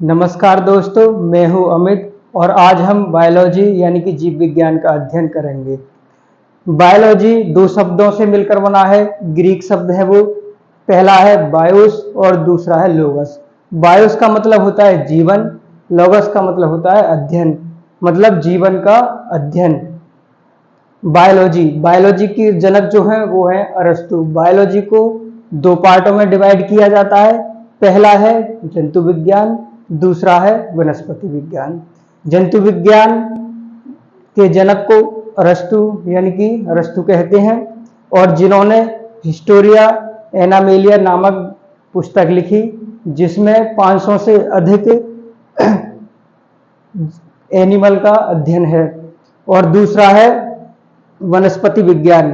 नमस्कार दोस्तों, मैं हूं अमित और आज हम बायोलॉजी यानी कि जीव विज्ञान का अध्ययन करेंगे। बायोलॉजी दो शब्दों से मिलकर बना है। ग्रीक शब्द है वो, पहला है बायोस और दूसरा है लोगस। बायोस का मतलब होता है जीवन, लोगस का मतलब होता है अध्ययन, मतलब जीवन का अध्ययन। बायोलॉजी की जनक जो है वो है अरस्तु। बायोलॉजी को दो पार्टों में डिवाइड किया जाता है। पहला है जंतु विज्ञान, दूसरा है वनस्पति विज्ञान। जंतु विज्ञान के जनक को अरस्तु यानी कि अरस्तु कहते हैं, और जिन्होंने हिस्टोरिया एनामेलिया नामक पुस्तक लिखी जिसमें 500 से अधिक एनिमल का अध्ययन है। और दूसरा है वनस्पति विज्ञान,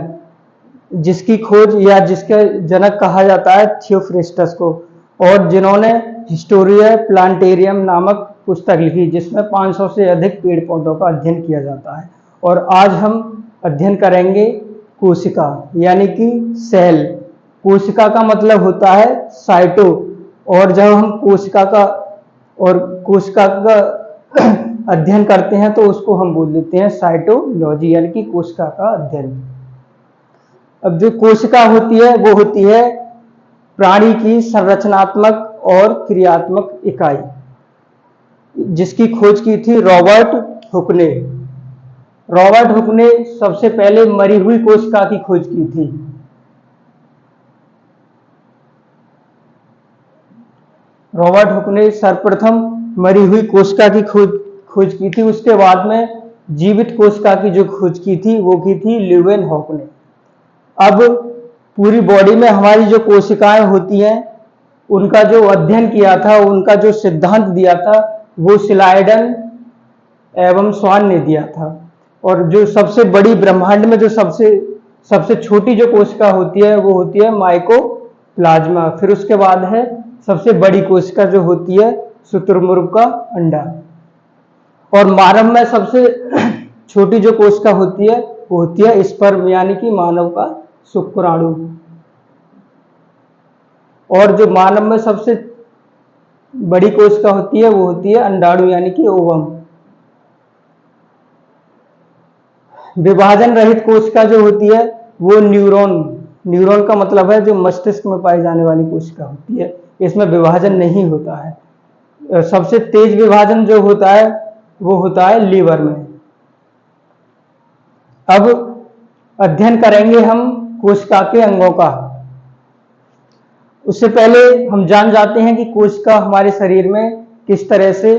जिसकी खोज या जिसके जनक कहा जाता है थियोफ्रेस्टस को, और जिन्होंने हिस्टोरिया प्लांटेरियम नामक पुस्तक लिखी जिसमें 500 से अधिक पेड़ पौधों का अध्ययन किया जाता है। और आज हम अध्ययन करेंगे कोशिका यानी कि सेल। कोशिका का मतलब होता है साइटो, और जब हम कोशिका का अध्ययन करते हैं तो उसको हम बोल देते हैं साइटोलॉजी यानी कि कोशिका का अध्ययन। अब जो कोशिका होती है वो होती है प्राणी की संरचनात्मक और क्रियात्मक इकाई, जिसकी खोज की थी रॉबर्ट हुक ने। रॉबर्ट हुक ने सबसे पहले मरी हुई कोशिका की खोज की थी। रॉबर्ट हुक ने सर्वप्रथम मरी हुई कोशिका की खोज की थी। उसके बाद में जीवित कोशिका की जो खोज की थी वो की थी ल्यूवेनहॉक ने। अब पूरी बॉडी में हमारी जो कोशिकाएं होती हैं उनका जो अध्ययन किया था, उनका जो सिद्धांत दिया था वो स्लाइडन एवं स्वान ने दिया था। और जो सबसे बड़ी ब्रह्मांड में जो सबसे छोटी जो कोशिका होती है वो होती है माइकोप्लाज्मा। फिर उसके बाद है सबसे बड़ी कोशिका जो होती है शुतुरमुर्ग का अंडा। और मानव में सबसे छोटी जो कोशिका होती है वो होती है स्पर्म यानी कि मानव का शुक्राणु। और जो मानव में सबसे बड़ी कोशिका होती है वो होती है अंडाणु यानी कि ओवम। विभाजन रहित कोशिका जो होती है वो न्यूरॉन का मतलब है जो मस्तिष्क में पाई जाने वाली कोशिका होती है। इसमें विभाजन नहीं होता है। सबसे तेज विभाजन जो होता है वो होता है लीवर में। अब अध्ययन करेंगे हम कोशिका के अंगों का। उससे पहले हम जान जाते हैं कि कोशिका हमारे शरीर में किस तरह से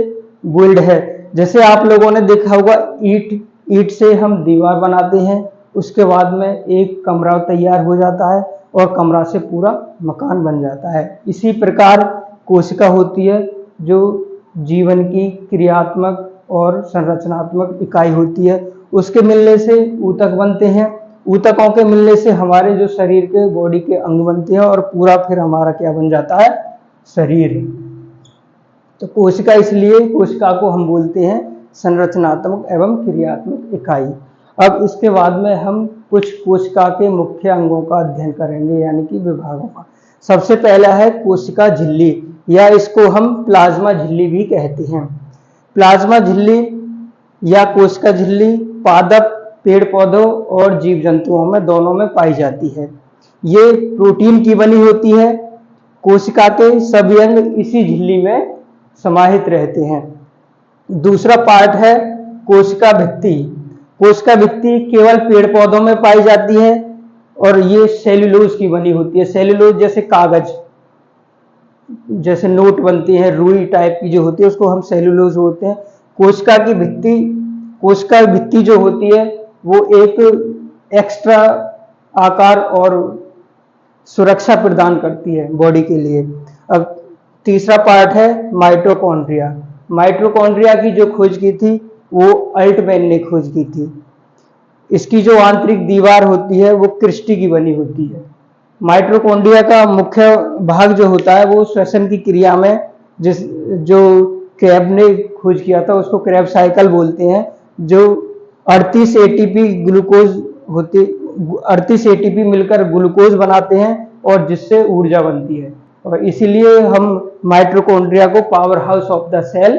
बिल्ड है। जैसे आप लोगों ने देखा होगा ईंट से हम दीवार बनाते हैं, उसके बाद में एक कमरा तैयार हो जाता है और कमरा से पूरा मकान बन जाता है। इसी प्रकार कोशिका होती है जो जीवन की क्रियात्मक और संरचनात्मक इकाई होती है। उसके मिलने से ऊतक बनते हैं, ऊतकों के मिलने से हमारे जो शरीर के बॉडी के अंग बनते हैं और पूरा फिर हमारा क्या बन जाता है, शरीर। तो कोशिका, इसलिए कोशिका को हम बोलते हैं संरचनात्मक एवं क्रियात्मक इकाई। अब इसके बाद में हम कुछ कोशिका के मुख्य अंगों का अध्ययन करेंगे यानी कि विभागों का। सबसे पहला है कोशिका झिल्ली, या इसको हम प्लाज्मा झिल्ली भी कहते हैं। प्लाज्मा झिल्ली या कोशिका झिल्ली पादप, पेड़ पौधों और जीव जंतुओं में दोनों में पाई जाती है। ये प्रोटीन की बनी होती है। कोशिका के सभी अंग इसी झिल्ली में समाहित रहते हैं। दूसरा पार्ट है कोशिका भित्ति। कोशिका भित्ति केवल पेड़ पौधों में पाई जाती है और ये सेल्यूलोज की बनी होती है। सेल्यूलोज जैसे कागज, जैसे नोट बनती है, रुई टाइप की जो होती है उसको हम सेल्यूलोज बोलते हैं। कोशिका भित्ति जो होती है वो एक एक्स्ट्रा आकार और सुरक्षा प्रदान करती है बॉडी के लिए। अब तीसरा पार्ट है माइटोकॉन्ड्रिया। माइटोकॉन्ड्रिया की जो खोज की थी वो अल्टमैन ने खोज की थी। इसकी जो आंतरिक दीवार होती है वो क्रिस्टी की बनी होती है। माइटोकॉन्ड्रिया का मुख्य भाग जो होता है वो श्वसन की क्रिया में, जो क्रेब ने खोज किया था उसको क्रेब साइकिल बोलते हैं, जो 38 एटीपी मिलकर ग्लूकोज बनाते हैं और जिससे ऊर्जा बनती है। और इसीलिए हम माइटोकॉन्ड्रिया को power house of the cell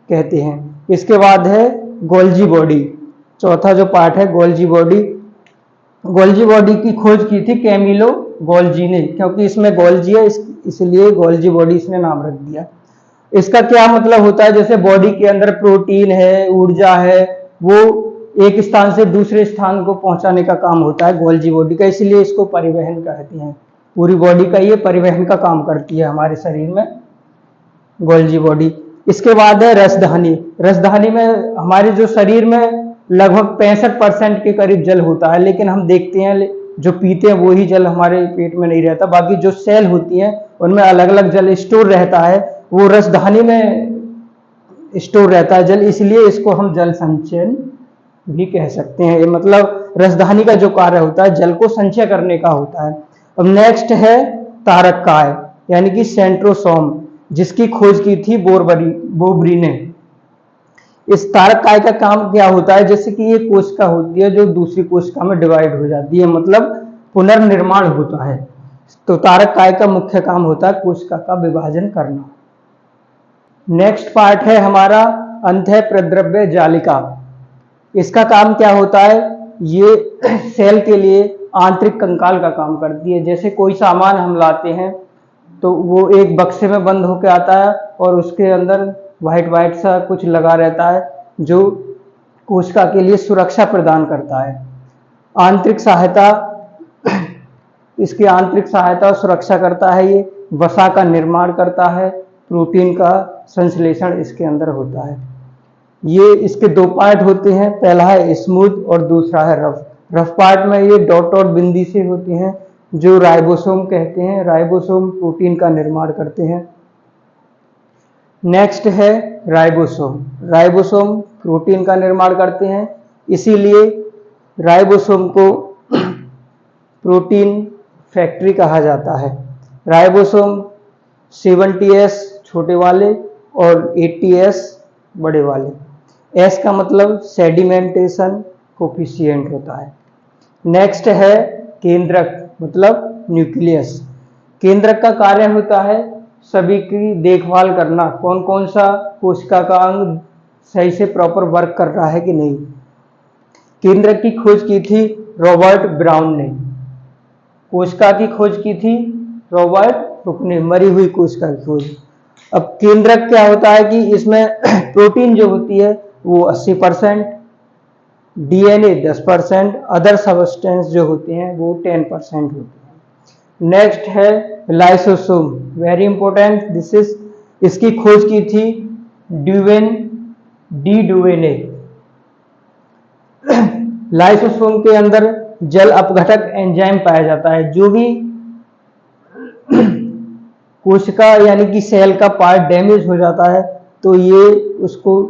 कहते हैं। इसके बाद है गोल्जी बॉडी, चौथा जो पार्ट है गोल्जी बॉडी। गोल्जी बॉडी की खोज की थी कैमिलो गोल्जी ने, क्योंकि इसमें गोल्जी है इसलिए गोल्जी बॉडी इसने नाम रख दिया। इसका क्या मतलब होता है, जैसे बॉडी के अंदर प्रोटीन है, ऊर्जा है, वो एक स्थान से दूसरे स्थान को पहुंचाने का काम होता है गोल्जी बॉडी का, इसलिए इसको परिवहन कहते हैं। पूरी बॉडी का ये परिवहन का काम करती है हमारे शरीर में गोल्जी बॉडी। इसके बाद है रसधानी। रसधानी में हमारे जो शरीर में लगभग 65% के करीब जल होता है, लेकिन हम देखते हैं जो पीते हैं वही जल हमारे पेट में नहीं रहता, बाकी जो सेल होती हैं उनमें अलग अलग जल स्टोर रहता है, वो रसधानी में स्टोर रहता है जल, इसलिए इसको हम जल संचयन भी कह सकते हैं। मतलब रसधानी का जो कार्य होता है जल को संचय करने का होता है। अब नेक्स्ट है तारककाय यानी कि सेंट्रोसोम, जिसकी खोज की थी बोबरी ने। इस तारककाय का काम क्या होता है, जैसे कि ये कोशिका होती है जो दूसरी कोशिका में डिवाइड हो जाती है, मतलब पुनर्निर्माण होता है। तो तारककाय का मुख्य काम होता है कोशिका का विभाजन करना। नेक्स्ट पार्ट है हमारा अंतः प्रद्रव्य जालिका। इसका काम क्या होता है, ये सेल के लिए आंतरिक कंकाल का काम करती है। जैसे कोई सामान हम लाते हैं तो वो एक बक्से में बंद होकर आता है और उसके अंदर व्हाइट व्हाइट सा कुछ लगा रहता है जो कोशिका के लिए सुरक्षा प्रदान करता है। आंतरिक सहायता, इसकी आंतरिक सहायता और सुरक्षा करता है। ये वसा का निर्माण करता है, प्रोटीन का संश्लेषण इसके अंदर होता है। ये इसके दो पार्ट होते हैं, पहला है स्मूथ और दूसरा है रफ। रफ पार्ट में ये डॉट डॉट बिंदी से होते हैं जो राइबोसोम कहते हैं। राइबोसोम प्रोटीन का निर्माण करते हैं। नेक्स्ट है राइबोसोम। राइबोसोम प्रोटीन का निर्माण करते हैं, इसीलिए राइबोसोम को प्रोटीन फैक्ट्री कहा जाता है। राइबोसोम 70S छोटे वाले और 80S बड़े वाले। S का मतलब सेडिमेंटेशन कोफिशिएंट होता है। नेक्स्ट है केंद्रक, मतलब न्यूक्लियस। केंद्रक का कार्य होता है सभी की देखभाल करना, कौन कौन सा कोशिका का अंग सही से प्रॉपर वर्क कर रहा है कि नहीं। केंद्रक की खोज की थी रॉबर्ट ब्राउन ने। कोशिका की खोज की थी रॉबर्ट हुक ने, मरी हुई कोशिका की खोज। अब केंद्रक क्या होता है कि इसमें प्रोटीन जो होती है वो 80%, डीएनए 10%, अदर सब्सटेंस जो होते हैं वो 10% होते हैं। नेक्स्ट है lysosome, very important this is. इसकी खोज की थी डी ड्यूवे ने। लाइसोसोम के अंदर जल अपघटक एंजाइम पाया जाता है, जो भी कोशिका यानी कि सेल का पार्ट डैमेज हो जाता है तो ये उसको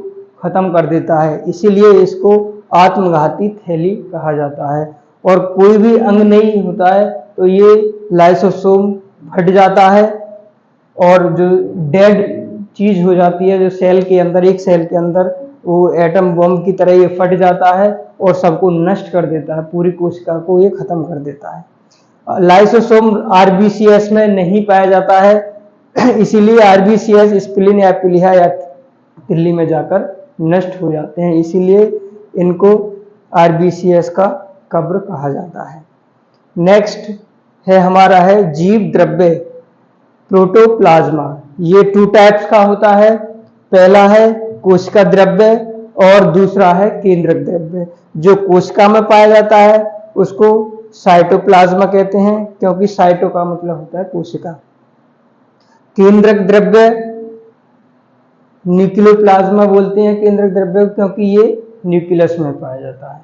खत्म कर देता है, इसीलिए इसको आत्मघाती थैली कहा जाता है। और कोई भी अंग नहीं होता है तो ये लाइसोसोम फट जाता है और जो डेड चीज हो जाती है जो सेल के अंदर, एक सेल के अंदर, वो एटम बम की तरह ये फट जाता है और सबको नष्ट कर देता है, पूरी कोशिका को ये खत्म कर देता है। लाइसोसोम आरबीसीएस में नहीं पाया जाता है, इसीलिए आरबीसीएस स्प्लीन या प्लीहा या तिल्ली में जाकर नष्ट हो जाते हैं, इसीलिए इनको आरबीसीएस का कब्र कहा जाता है। नेक्स्ट है हमारा है जीव द्रव्य प्रोटोप्लाज्मा। ये 2 टाइप्स का होता है, पहला है कोशिका द्रव्य और दूसरा है केंद्रक द्रव्य। जो कोशिका में पाया जाता है उसको साइटोप्लाज्मा कहते हैं, क्योंकि साइटो का मतलब होता है कोशिका। केंद्रक द्रव्य न्यूक्लियोप्लाज्मा बोलते हैं केंद्रक द्रव्य, क्योंकि ये न्यूक्लियस में पाया जाता है।